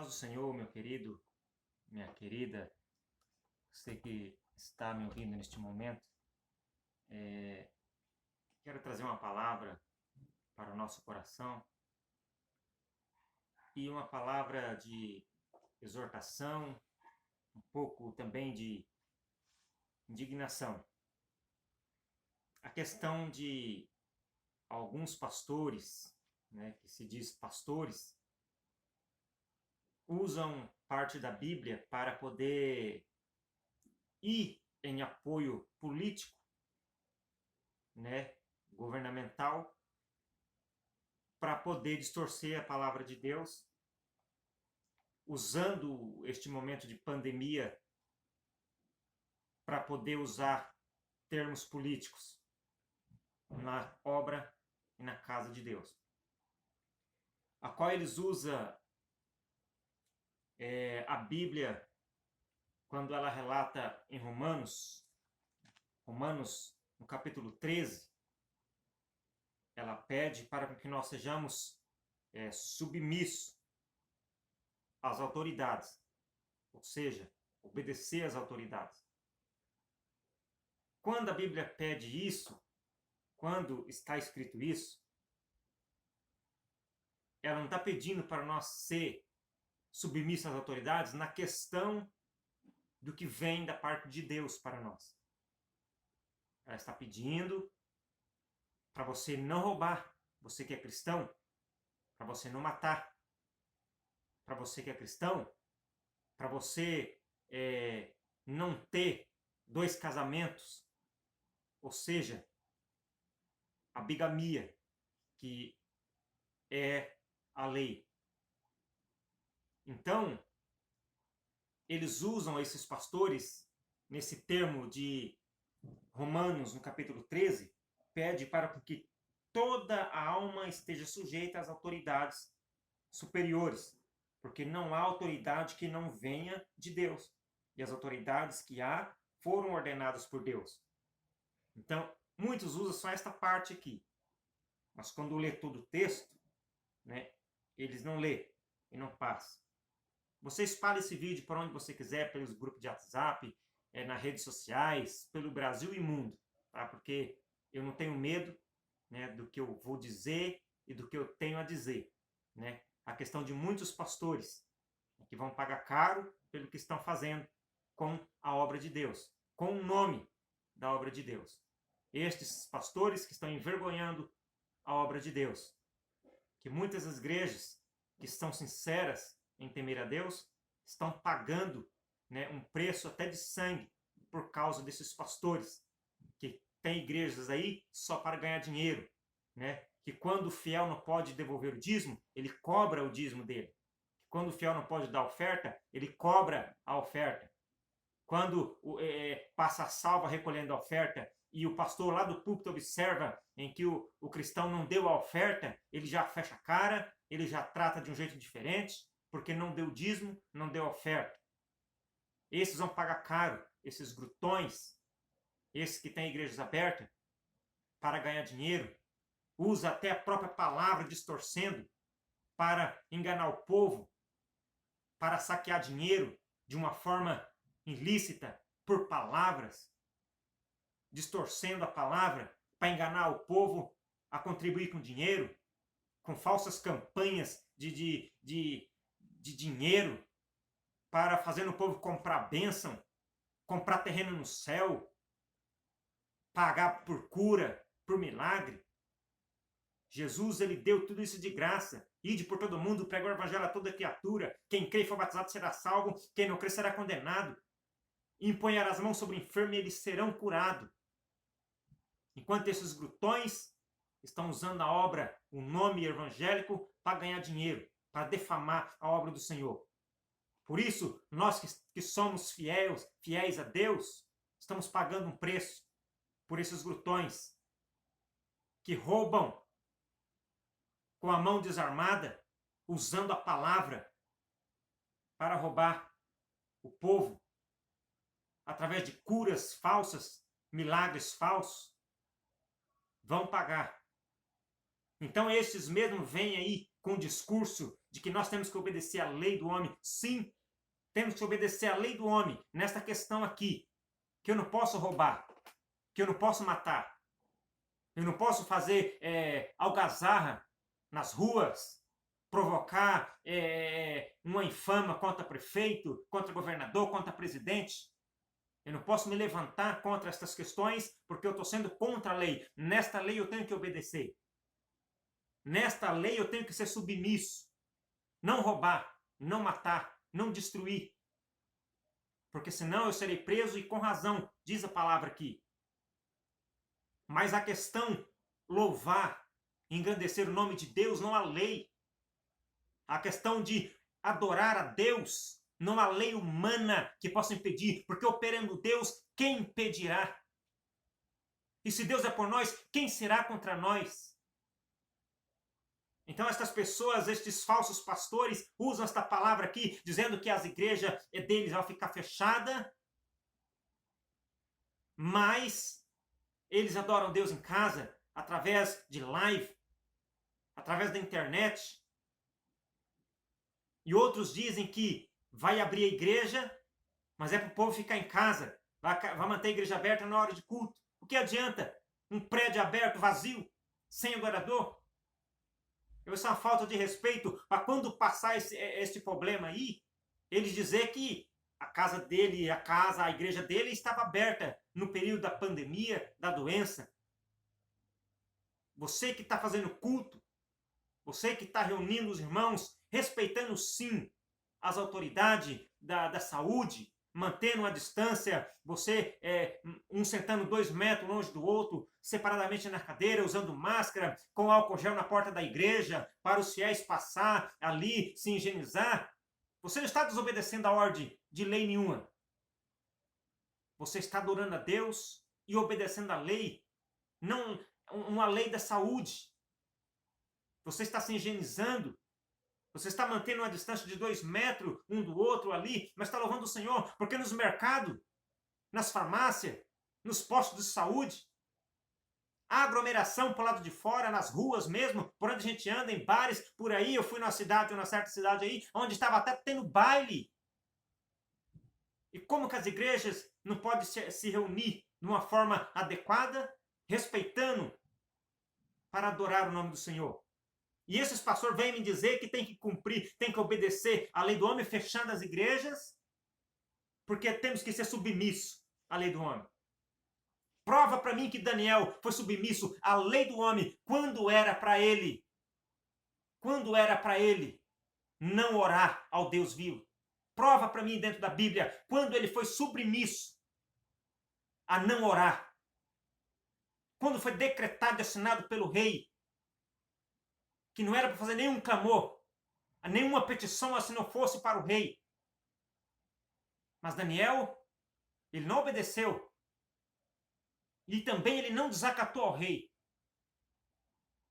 Paz do Senhor, meu querido, minha querida, você que está me ouvindo neste momento, quero trazer uma palavra para o nosso coração e uma palavra de exortação, um pouco também de indignação. A questão de alguns pastores, que se diz pastores, usam parte da Bíblia para poder ir em apoio político, governamental, para poder distorcer a palavra de Deus, usando este momento de pandemia para poder usar termos políticos na obra e na casa de Deus, a qual eles usam a Bíblia quando ela relata em Romanos no capítulo 13, ela pede para que nós sejamos submissos às autoridades, ou seja, obedecer às autoridades. Quando a Bíblia pede isso, quando está escrito isso, ela não está pedindo para nós ser submissos às autoridades na questão do que vem da parte de Deus para nós. Ela está pedindo para você não roubar, você que é cristão, para você não matar, para você que é cristão, para você não ter 2 casamentos, ou seja, a bigamia, que é a lei. Então, eles usam esses pastores, nesse termo de Romanos, no capítulo 13, pede para que toda a alma esteja sujeita às autoridades superiores, porque não há autoridade que não venha de Deus. E as autoridades que há foram ordenadas por Deus. Então, muitos usam só esta parte aqui. Mas quando lê todo o texto, eles não lê e não passam. Você espalha esse vídeo para onde você quiser, pelos grupos de WhatsApp, nas redes sociais, pelo Brasil e mundo, tá? Porque eu não tenho medo do que eu vou dizer e do que eu tenho a dizer. A questão de muitos pastores que vão pagar caro pelo que estão fazendo com a obra de Deus, com o nome da obra de Deus. Estes pastores que estão envergonhando a obra de Deus. Que muitas das igrejas que estão sinceras em temer a Deus estão pagando um preço até de sangue por causa desses pastores que tem igrejas aí só para ganhar dinheiro, que quando o fiel não pode devolver o dízimo, ele cobra o dízimo dele. Que quando o fiel não pode dar oferta, ele cobra a oferta. Quando passa a salva recolhendo a oferta e o pastor lá do púlpito observa em que o cristão não deu a oferta, ele já fecha a cara, ele já trata de um jeito diferente, porque não deu dízimo, não deu oferta. Esses vão pagar caro, esses grutões, esses que têm igrejas abertas, para ganhar dinheiro, usa até a própria palavra distorcendo para enganar o povo, para saquear dinheiro de uma forma ilícita por palavras, distorcendo a palavra para enganar o povo a contribuir com dinheiro, com falsas campanhas de dinheiro, para fazer o povo comprar bênção, comprar terreno no céu, pagar por cura, por milagre. Jesus, ele deu tudo isso de graça. Ide por todo mundo, prega o evangelho a toda criatura. Quem crê e for batizado será salvo, quem não crê será condenado. Impõe as mãos sobre o enfermo e eles serão curados. Enquanto esses grutões estão usando a obra, o nome evangélico, para ganhar dinheiro, para defamar a obra do Senhor. Por isso, nós que somos fiéis a Deus, estamos pagando um preço por esses grutões que roubam com a mão desarmada, usando a palavra para roubar o povo, através de curas falsas, milagres falsos, vão pagar. Então esses mesmo vêm aí com discurso de que nós temos que obedecer à lei do homem. Sim, temos que obedecer à lei do homem nesta questão aqui, que eu não posso roubar, que eu não posso matar, eu não posso fazer algazarra nas ruas, provocar uma infâmia contra prefeito, contra governador, contra presidente. Eu não posso me levantar contra estas questões porque eu estou sendo contra a lei. Nesta lei eu tenho que obedecer. Nesta lei eu tenho que ser submisso. Não roubar, não matar, não destruir. Porque senão eu serei preso e com razão, diz a palavra aqui. Mas a questão, louvar, engrandecer o nome de Deus, não há lei. A questão de adorar a Deus, não há lei humana que possa impedir, porque operando Deus, quem impedirá? E se Deus é por nós, quem será contra nós? Então estas pessoas, estes falsos pastores, usam esta palavra aqui, dizendo que as igrejas deles vão ficar fechadas, mas eles adoram Deus em casa, através de live, através da internet. E outros dizem que vai abrir a igreja, mas é para o povo ficar em casa. Vai manter a igreja aberta na hora de culto. O que adianta um prédio aberto, vazio, sem adorador? Isso é uma falta de respeito para quando passar esse problema aí, eles dizer que a casa dele, a igreja dele estava aberta no período da pandemia, da doença. Você que está fazendo culto, você que está reunindo os irmãos, respeitando sim as autoridades da saúde, mantendo a distância, você um sentando 2 metros longe do outro, separadamente na cadeira, usando máscara, com álcool gel na porta da igreja, para os fiéis passar ali, se higienizar. Você não está desobedecendo a ordem de lei nenhuma. Você está adorando a Deus e obedecendo a lei, não uma lei da saúde. Você está se higienizando. Você está mantendo uma distância de 2 metros um do outro ali, mas está louvando o Senhor, porque nos mercados, nas farmácias, nos postos de saúde, há aglomeração para o lado de fora, nas ruas mesmo, por onde a gente anda, em bares, por aí. Eu fui numa certa cidade aí, onde estava até tendo baile. E como que as igrejas não podem se reunir de uma forma adequada, respeitando, para adorar o nome do Senhor? E esses pastores vêm me dizer que tem que cumprir, tem que obedecer a lei do homem, fechando as igrejas, porque temos que ser submissos à lei do homem. Prova para mim que Daniel foi submisso à lei do homem quando era para ele não orar ao Deus vivo. Prova para mim dentro da Bíblia quando ele foi submisso a não orar. Quando foi decretado e assinado pelo rei que não era para fazer nenhum clamor, nenhuma petição, se não fosse para o rei. Mas Daniel, ele não obedeceu. E também ele não desacatou ao rei.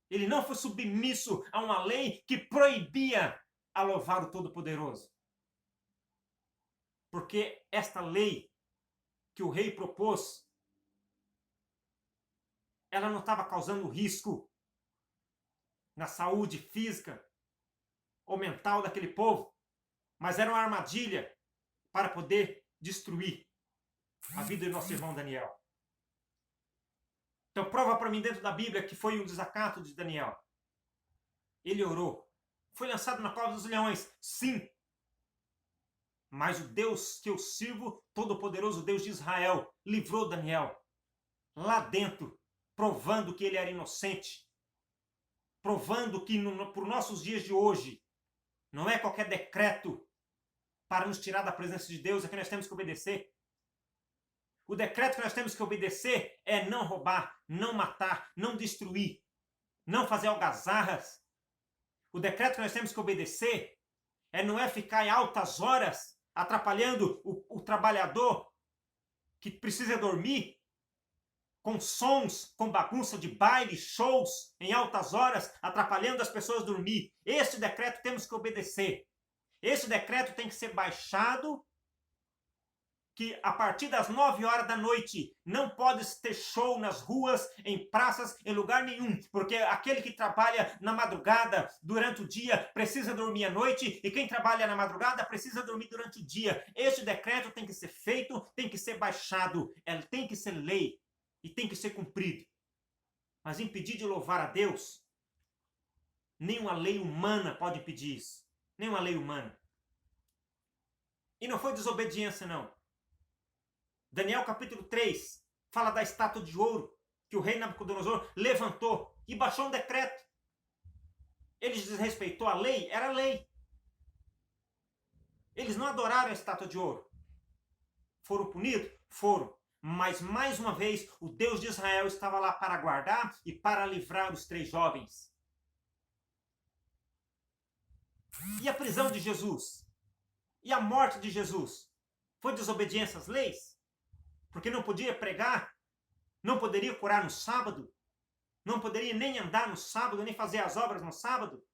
Ele não foi submisso a uma lei que proibia a louvar o Todo-Poderoso. Porque esta lei que o rei propôs, ela não estava causando risco na saúde física ou mental daquele povo, mas era uma armadilha para poder destruir a vida do nosso irmão Daniel. Então prova para mim dentro da Bíblia que foi um desacato de Daniel. Ele orou. Foi lançado na cova dos leões, sim. Mas o Deus que eu sirvo, Todo-Poderoso Deus de Israel, livrou Daniel lá dentro, provando que ele era inocente. Provando que por nossos dias de hoje, não é qualquer decreto para nos tirar da presença de Deus é que nós temos que obedecer. O decreto que nós temos que obedecer é não roubar, não matar, não destruir, não fazer algazarras. O decreto que nós temos que obedecer não é ficar em altas horas atrapalhando o trabalhador que precisa dormir, com sons, com bagunça de baile, shows, em altas horas, atrapalhando as pessoas dormir. Esse decreto temos que obedecer. Esse decreto tem que ser baixado que a partir das 9 horas da noite não pode ter show nas ruas, em praças, em lugar nenhum, porque aquele que trabalha na madrugada durante o dia precisa dormir à noite e quem trabalha na madrugada precisa dormir durante o dia. Este decreto tem que ser feito, tem que ser baixado, ele tem que ser lei e tem que ser cumprido. Mas impedir de louvar a Deus, nenhuma lei humana pode impedir isso. Nenhuma lei humana. E não foi desobediência, não. Daniel capítulo 3 fala da estátua de ouro que o rei Nabucodonosor levantou e baixou um decreto. Eles desrespeitou a lei? Era lei. Eles não adoraram a estátua de ouro. Foram punidos? Foram. Mas, mais uma vez, o Deus de Israel estava lá para guardar e para livrar os 3 jovens. E a prisão de Jesus? E a morte de Jesus? Foi desobediência às leis? Porque não podia pregar? Não poderia curar no sábado? Não poderia nem andar no sábado, nem fazer as obras no sábado?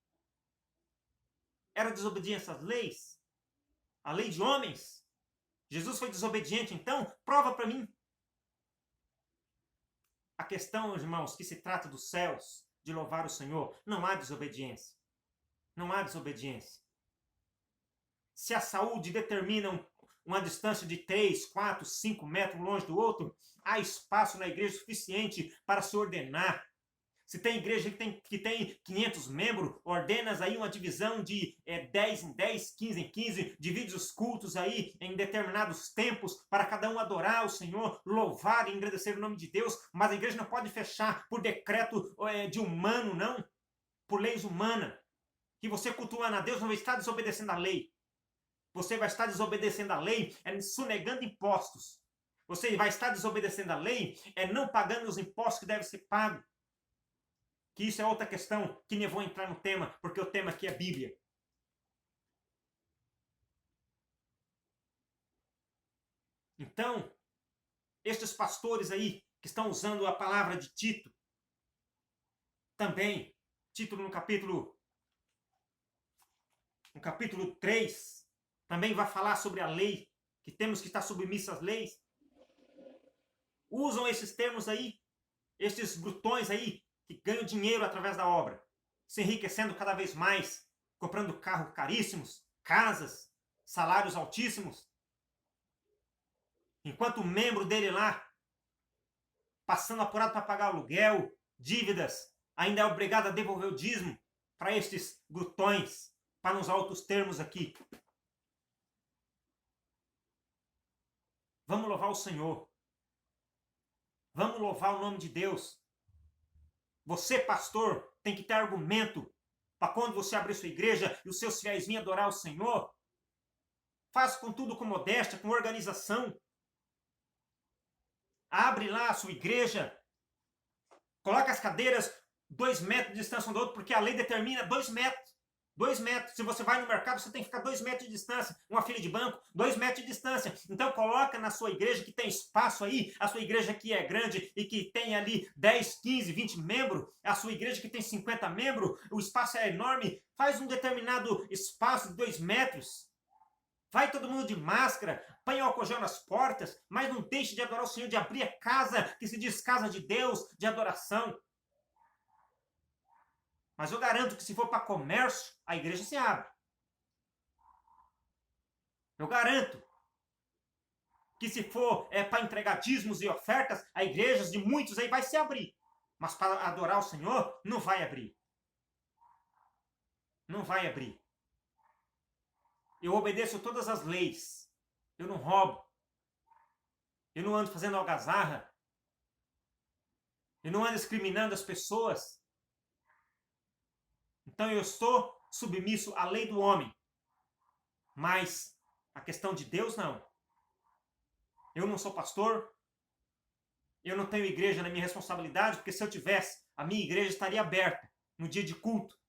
Era desobediência às leis? A lei de homens? Jesus foi desobediente, então? Prova para mim. A questão, irmãos, que se trata dos céus, de louvar o Senhor, não há desobediência. Não há desobediência. Se a saúde determina uma distância de 3, 4, 5 metros longe do outro, há espaço na igreja suficiente para se ordenar. Se tem igreja que tem 500 membros, ordenas aí uma divisão de 10 em 10, 15 em 15, divide os cultos aí em determinados tempos para cada um adorar o Senhor, louvar e engrandecer o nome de Deus, mas a igreja não pode fechar por decreto de humano, não, por leis humanas. Que você cultuando a Deus não vai estar desobedecendo a lei. Você vai estar desobedecendo a lei sonegando impostos. Você vai estar desobedecendo a lei não pagando os impostos que devem ser pagos. Que isso é outra questão que nem vou entrar no tema, porque o tema aqui é Bíblia. Então, estes pastores aí que estão usando a palavra de Tito, também, Tito no capítulo 3, também vai falar sobre a lei, que temos que estar submissos às leis. Usam esses termos aí, estes brutões aí, que ganham dinheiro através da obra, se enriquecendo cada vez mais, comprando carros caríssimos, casas, salários altíssimos. Enquanto o membro dele lá, passando apurado para pagar aluguel, dívidas, ainda é obrigado a devolver o dízimo para estes brutões, para não usar outros termos aqui. Vamos louvar o Senhor. Vamos louvar o nome de Deus. Você, pastor, tem que ter argumento para quando você abrir sua igreja e os seus fiéis virem adorar o Senhor. Faça com tudo com modéstia, com organização. Abre lá a sua igreja. Coloca as cadeiras 2 metros de distância um do outro, porque a lei determina 2 metros. 2 metros. Se você vai no mercado, você tem que ficar 2 metros de distância. Uma fila de banco, 2 metros de distância. Então coloca na sua igreja que tem espaço aí, a sua igreja que é grande e que tem ali 10, 15, 20 membros, a sua igreja que tem 50 membros, o espaço é enorme, faz um determinado espaço de 2 metros. Vai todo mundo de máscara, põe álcool gel nas portas, mas não deixe de adorar o Senhor, de abrir a casa, que se diz casa de Deus, de adoração. Mas eu garanto que se for para comércio, a igreja se abre. Eu garanto que se for para entregar dízimos e ofertas, a igreja de muitos aí vai se abrir. Mas para adorar o Senhor, não vai abrir. Não vai abrir. Eu obedeço todas as leis. Eu não roubo. Eu não ando fazendo algazarra. Eu não ando discriminando as pessoas. Então eu estou submisso à lei do homem. Mas a questão de Deus, não. Eu não sou pastor. Eu não tenho igreja na minha responsabilidade, porque se eu tivesse, a minha igreja estaria aberta no dia de culto.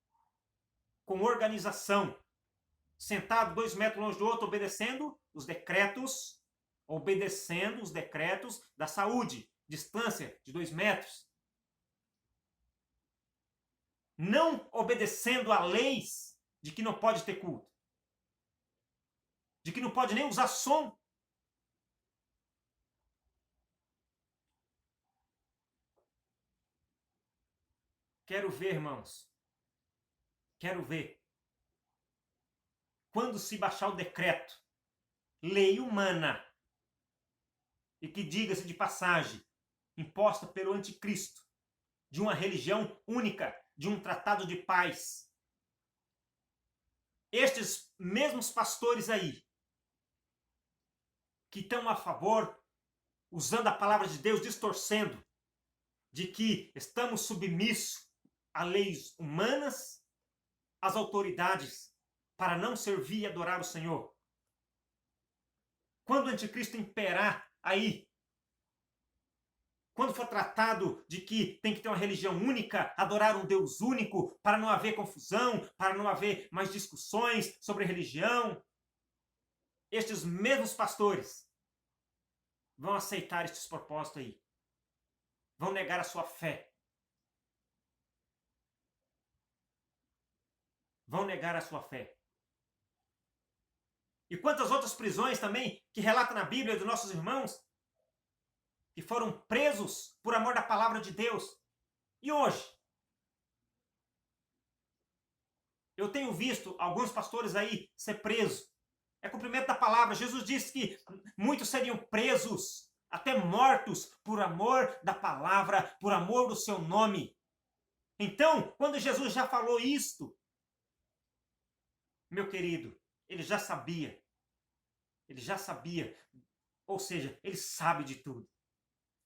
Com organização. Sentado 2 metros longe do outro, obedecendo os decretos. Obedecendo os decretos da saúde. Distância de 2 metros. Não obedecendo a leis de que não pode ter culto. De que não pode nem usar som. Quero ver, irmãos. Quero ver. Quando se baixar o decreto, lei humana, e que, diga-se de passagem, imposta pelo anticristo, de uma religião única, de um tratado de paz. Estes mesmos pastores aí, que estão a favor, usando a palavra de Deus, distorcendo, de que estamos submissos a leis humanas, às autoridades, para não servir e adorar o Senhor. Quando o anticristo imperar aí, quando for tratado de que tem que ter uma religião única, adorar um Deus único, para não haver confusão, para não haver mais discussões sobre religião, estes mesmos pastores vão aceitar estes propósitos aí. Vão negar a sua fé. Vão negar a sua fé. E quantas outras prisões também que relata na Bíblia dos nossos irmãos que foram presos por amor da palavra de Deus. E hoje? Eu tenho visto alguns pastores aí ser presos. É cumprimento da palavra. Jesus disse que muitos seriam presos, até mortos, por amor da palavra, por amor do seu nome. Então, quando Jesus já falou isto, meu querido, ele já sabia. Ele já sabia. Ou seja, ele sabe de tudo.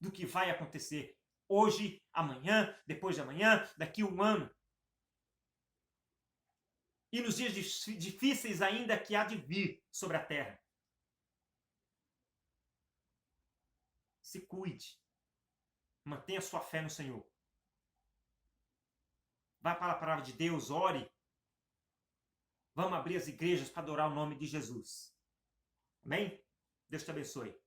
Do que vai acontecer hoje, amanhã, depois de amanhã, daqui a um ano. E nos dias difíceis ainda que há de vir sobre a terra. Se cuide. Mantenha sua fé no Senhor. Vá para a palavra de Deus, ore. Vamos abrir as igrejas para adorar o nome de Jesus. Amém? Deus te abençoe.